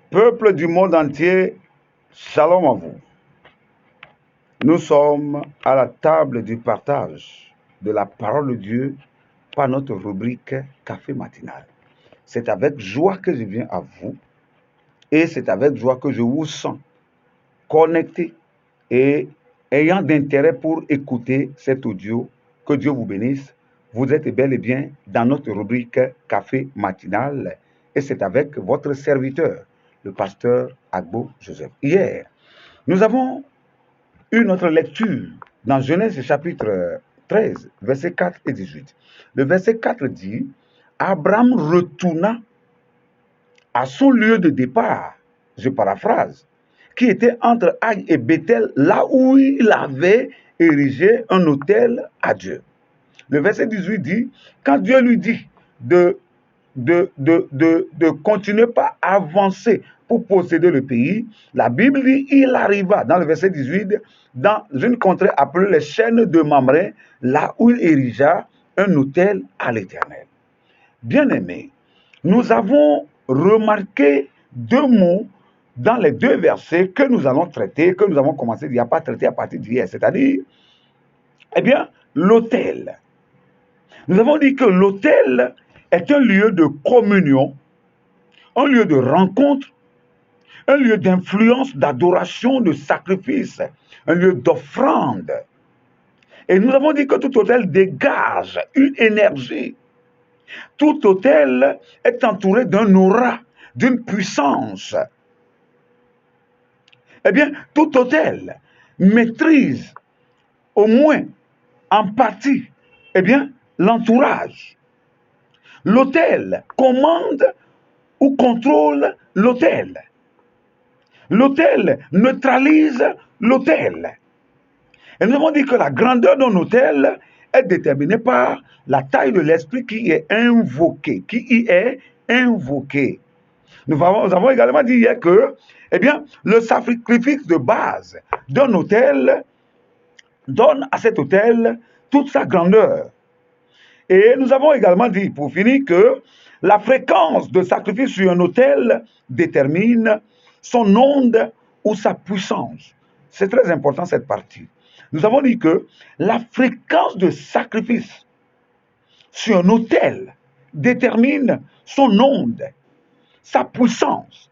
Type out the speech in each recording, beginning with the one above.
Peuple du monde entier, shalom à vous. Nous sommes à la table du partage de la parole de Dieu par notre rubrique Café matinal. C'est avec joie que je viens à vous et c'est avec joie que je vous sens connecté et ayant d'intérêt pour écouter cet audio. Que Dieu vous bénisse. Vous êtes bel et bien dans notre rubrique Café matinal et c'est avec votre serviteur, le pasteur Agbo Joseph. Hier, nous avons eu notre lecture dans Genèse chapitre 13, versets 4 et 18. Le verset 4 dit, Abraham retourna à son lieu de départ, je paraphrase, qui était entre Haï et Bethel, là où il avait érigé un autel à Dieu. Le verset 18 dit, quand Dieu lui dit de continuer par avancer pour posséder le pays, la Bible dit, il arriva, dans le verset 18, dans une contrée appelée les Chênes de Mamré, là où il érigea un autel à l'Éternel. Bien-aimés, nous avons remarqué deux mots dans les deux versets que nous allons traiter, que nous avons commencé à pas traiter à partir d'hier, c'est-à-dire, eh bien, l'autel. Nous avons dit que l'autel est un lieu de communion, un lieu de rencontre, un lieu d'influence, d'adoration, de sacrifice, un lieu d'offrande. Et nous avons dit que tout autel dégage une énergie. Tout autel est entouré d'un aura, d'une puissance. Eh bien, tout autel maîtrise au moins en partie, eh bien, l'entourage. L'autel commande ou contrôle l'autel. L'autel neutralise l'autel. Et nous avons dit que la grandeur d'un autel est déterminée par la taille de l'esprit qui y est invoqué. Nous avons également dit hier que, eh bien, le sacrifice de base d'un autel donne à cet autel toute sa grandeur. Et nous avons également dit, pour finir, que la fréquence de sacrifice sur un autel détermine son onde ou sa puissance. C'est très important cette partie. Nous avons dit que la fréquence de sacrifice sur un autel détermine son onde, sa puissance.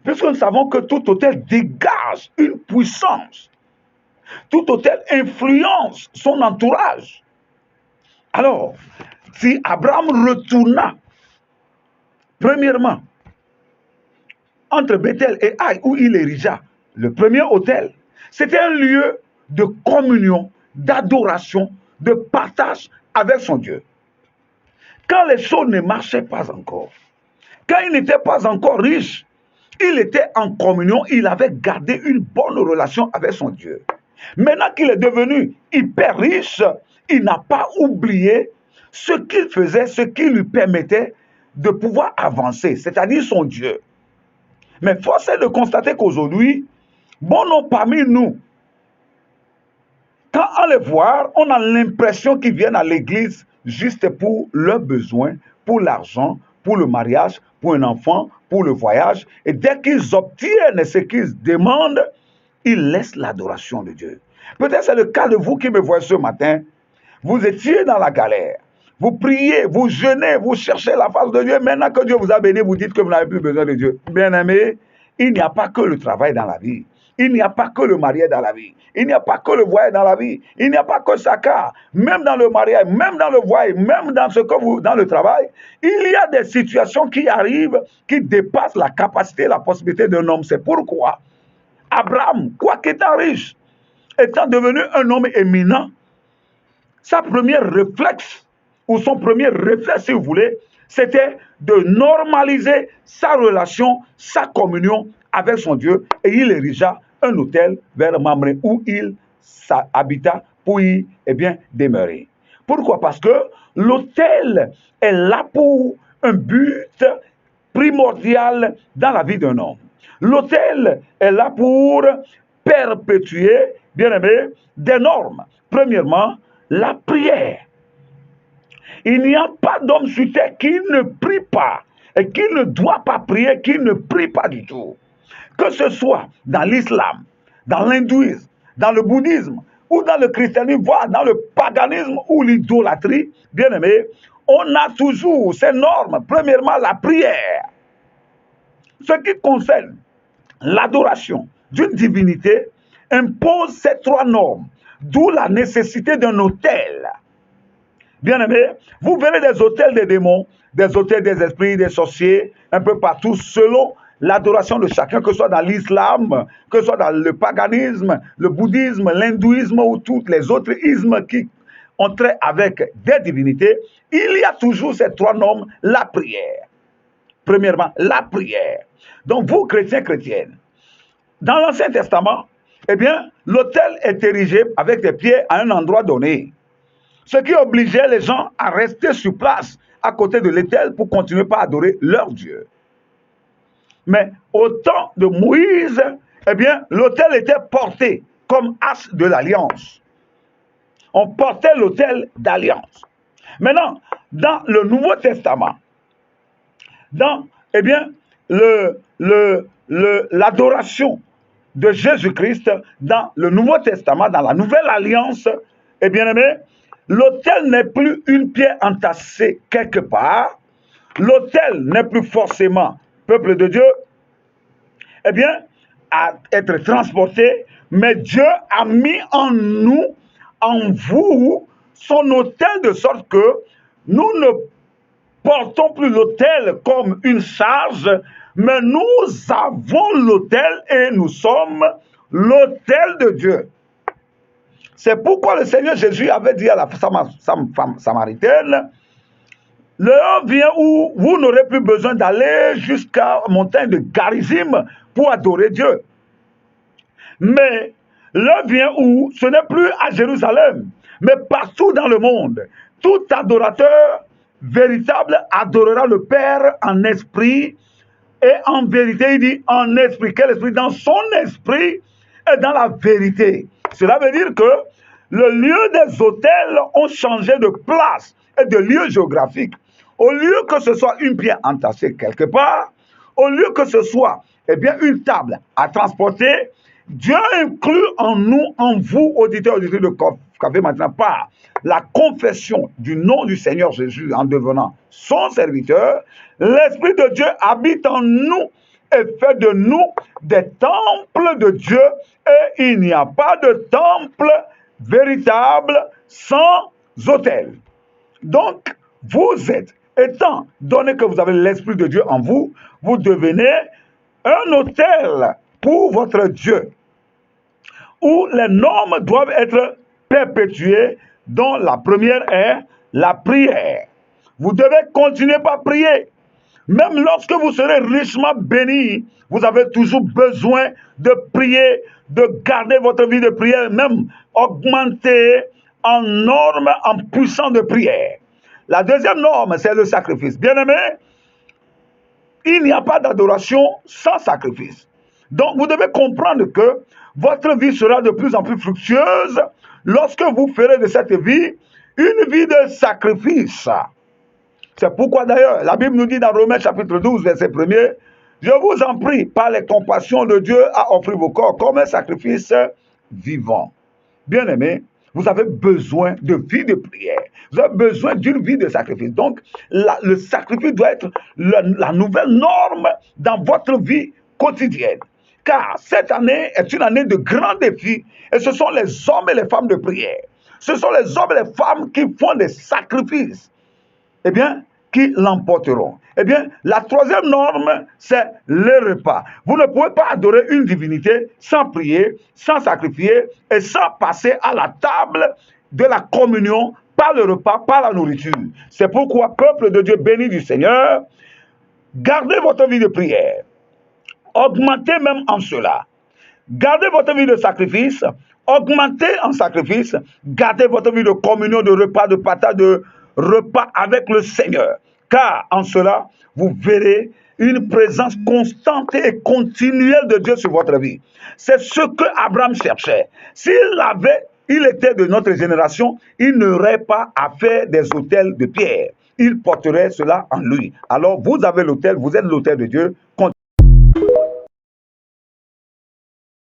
Puisque nous savons que tout autel dégage une puissance. Tout autel influence son entourage. Alors, si Abraham retourna, premièrement, entre Bethel et Haï, où il érigea le premier autel, c'était un lieu de communion, d'adoration, de partage avec son Dieu. Quand les choses ne marchaient pas encore, quand il n'était pas encore riche, il était en communion, il avait gardé une bonne relation avec son Dieu. Maintenant qu'il est devenu hyper riche, il n'a pas oublié ce qu'il faisait, ce qui lui permettait de pouvoir avancer, c'est-à-dire son Dieu. Mais force est de constater qu'aujourd'hui, bon nombre parmi nous, quand on les voit, on a l'impression qu'ils viennent à l'église juste pour leurs besoins, pour l'argent, pour le mariage, pour un enfant, pour le voyage. Et dès qu'ils obtiennent ce qu'ils demandent, ils laissent l'adoration de Dieu. Peut-être c'est le cas de vous qui me voyez ce matin. Vous étiez dans la galère. Vous priez, vous jeûnez, vous cherchez la face de Dieu. Maintenant que Dieu vous a béni, vous dites que vous n'avez plus besoin de Dieu. Bien-aimé, il n'y a pas que le travail dans la vie. Il n'y a pas que le mariage dans la vie. Il n'y a pas que le voyage dans la vie. Il n'y a pas que chacun. Même dans le mariage, même dans le voyage, même dans le travail, il y a des situations qui arrivent qui dépassent la capacité, la possibilité d'un homme. C'est pourquoi Abraham, quoiqu'étant riche, étant devenu un homme éminent, sa première réflexe, ou son premier réflexe, si vous voulez, c'était de normaliser sa relation, sa communion avec son Dieu, et il érigea un autel vers Mamré où il habita pour y demeurer. Pourquoi? Parce que l'autel est là pour un but primordial dans la vie d'un homme. L'autel est là pour perpétuer, bien aimé, des normes. Premièrement, la prière. Il n'y a pas d'homme sur terre qui ne prie pas. et qui ne doit pas prier, qui ne prie pas du tout. Que ce soit dans l'islam, dans l'hindouisme, dans le bouddhisme, ou dans le christianisme, voire dans le paganisme ou l'idolâtrie, bien aimé, on a toujours ces normes. Premièrement, la prière. Ce qui concerne l'adoration d'une divinité impose ces trois normes, d'où la nécessité d'un autel. Bien aimé, vous verrez des autels des démons, des autels des esprits, des sorciers, un peu partout, selon l'adoration de chacun, que ce soit dans l'islam, que ce soit dans le paganisme, le bouddhisme, l'hindouisme ou tous les autres ismes qui ont trait avec des divinités. Il y a toujours ces trois normes, la prière. Premièrement, la prière. Donc vous, chrétiens, chrétiennes, dans l'Ancien Testament, eh bien, l'autel est érigé avec des pieds à un endroit donné. Ce qui obligeait les gens à rester sur place à côté de l'autel pour continuer à adorer leur Dieu. Mais au temps de Moïse, eh bien, l'autel était porté comme as de l'alliance. On portait l'autel d'alliance. Maintenant, dans le Nouveau Testament, dans, eh bien, l'adoration de Jésus-Christ dans le Nouveau Testament, dans la Nouvelle Alliance, eh bien aimé, l'autel n'est plus une pierre entassée quelque part. L'autel n'est plus forcément peuple de Dieu, eh bien, à être transporté, mais Dieu a mis en nous, en vous, son autel de sorte que nous ne portons plus l'autel comme une charge, mais nous avons l'autel et nous sommes l'autel de Dieu. C'est pourquoi le Seigneur Jésus avait dit à la femme samaritaine, l'heure vient où vous n'aurez plus besoin d'aller jusqu'à la montagne de Garizim pour adorer Dieu. Mais l'heure vient où ce n'est plus à Jérusalem, mais partout dans le monde. Tout adorateur véritable adorera le Père en esprit et en vérité. Il dit en esprit. Quel esprit? Dans son esprit et dans la vérité. Cela veut dire que le lieu des autels ont changé de place et de lieu géographique. Au lieu que ce soit une pierre entassée quelque part, au lieu que ce soit bien, une table à transporter, Dieu inclut en nous, en vous, auditeurs de Café Matin, par la confession du nom du Seigneur Jésus en devenant son serviteur. L'Esprit de Dieu habite en nous et fait de nous des temples de Dieu, et il n'y a pas de temple véritable sans autel. Donc, vous êtes, étant donné que vous avez l'Esprit de Dieu en vous, vous devenez un autel pour votre Dieu, où les normes doivent être perpétuées, dont la première est la prière. Vous devez continuer par prier. Même lorsque vous serez richement béni, vous avez toujours besoin de prier, de garder votre vie de prière, même augmenter en norme, en puissance de prière. La deuxième norme, c'est le sacrifice. Bien-aimé, il n'y a pas d'adoration sans sacrifice. Donc, vous devez comprendre que votre vie sera de plus en plus fructueuse lorsque vous ferez de cette vie une vie de sacrifice. C'est pourquoi d'ailleurs, la Bible nous dit dans Romains chapitre 12, verset 1er, je vous en prie, par les compassions de Dieu, à offrir vos corps comme un sacrifice vivant. Bien-aimé, vous avez besoin de vie de prière. Vous avez besoin d'une vie de sacrifice. Donc, le sacrifice doit être la nouvelle norme dans votre vie quotidienne. Car cette année est une année de grands défis. Et ce sont les hommes et les femmes de prière. Ce sont les hommes et les femmes qui font des sacrifices. Eh bien, qui l'emporteront. Eh bien, la troisième norme, c'est le repas. Vous ne pouvez pas adorer une divinité sans prier, sans sacrifier et sans passer à la table de la communion par le repas, par la nourriture. C'est pourquoi, peuple de Dieu béni du Seigneur, gardez votre vie de prière. Augmentez même en cela. Gardez votre vie de sacrifice. Augmentez en sacrifice. Gardez votre vie de communion, de repas, de partage, de repas avec le Seigneur. Car en cela, vous verrez une présence constante et continuelle de Dieu sur votre vie. C'est ce que Abraham cherchait. Il était de notre génération, il n'aurait pas à faire des autels de pierre. il porterait cela en lui. Alors, vous avez l'autel, vous êtes l'autel de Dieu.